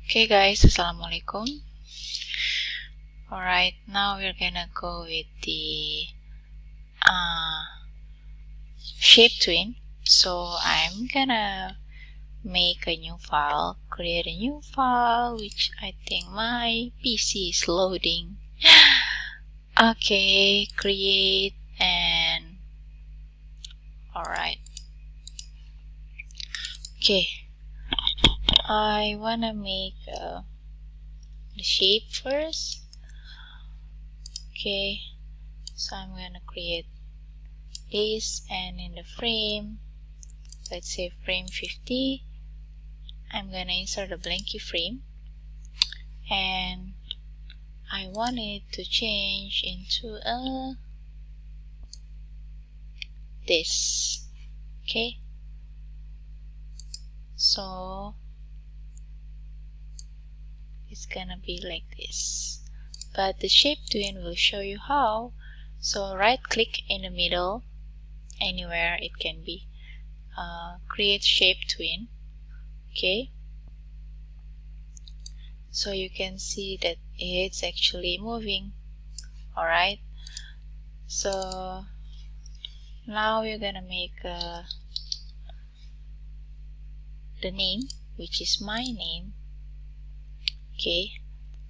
Okay guys, Assalamualaikum. Alright, now we're gonna go with the shape tween. So I'm gonna make a new file, create a new file, which I think my PC is loading. Okay, create and alright. Okay, I wanna make the shape first. Okay, so I'm gonna create this, and in the frame, let's say frame 50, I'm gonna insert a blank keyframe, and I want it to change into this. Okay, so it's gonna be like this, but the shape tween will show you how. So right click in the middle, anywhere it can be, create shape tween. Okay, so you can see that it's actually moving. Alright, so now we're gonna make the name, which is my name. Okay,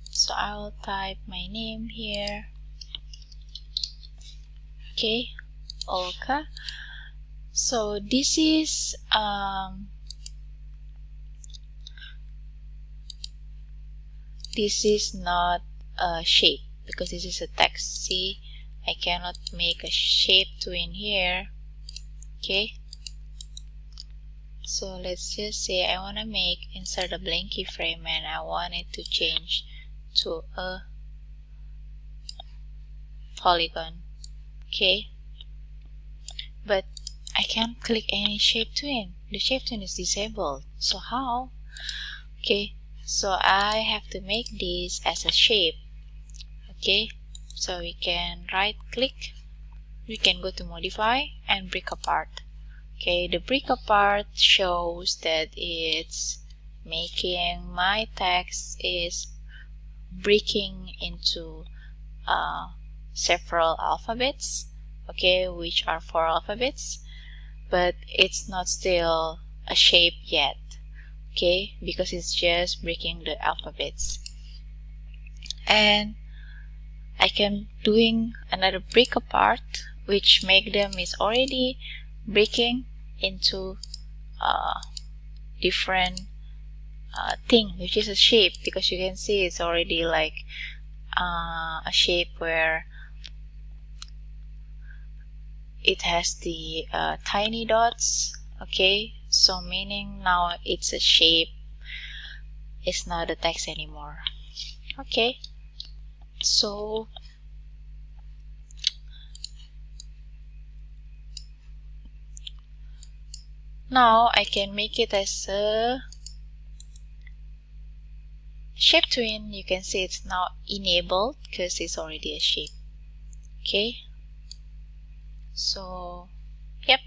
so I will type my name here. Okay, Olka. So this is not a shape because this is a text. See, I cannot make a shape tween here. Okay, so let's just say I want to insert a blank keyframe, and I want it to change to a polygon. Okay, but I can't click any shape tween. The shape tween is disabled. So how? Okay, so I have to make this as a shape. Okay, so we can right click, we can go to modify and break apart. Okay, the break apart shows that it's making my text is breaking into several alphabets, okay, which are 4 alphabets, but it's not still a shape yet. Okay, because it's just breaking the alphabets. And I can doing another break apart, which make them is already breaking into different thing, which is a shape, because you can see it's already like a shape where it has the tiny dots. Okay, so meaning now it's a shape, it's not a text anymore. Okay, so now I can make it as a shape tween. You can see it's now enabled because it's already a shape. Okay, so yep,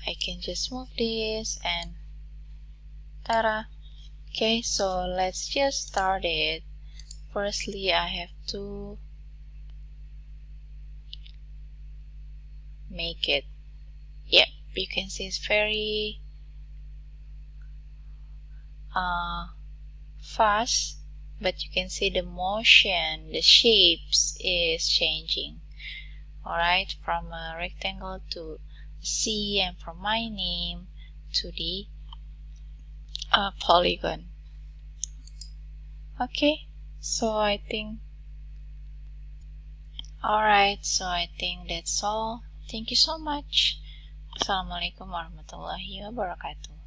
I can just move this and ta-da. Okay, so let's just start it. Firstly, I have to make it. Yep, you can see it's very fast, but you can see the motion, the shapes is changing. Alright, from a rectangle to C, and from my name to the polygon. Okay, so I think that's all. Thank you so much. Assalamualaikum warahmatullahi wabarakatuh.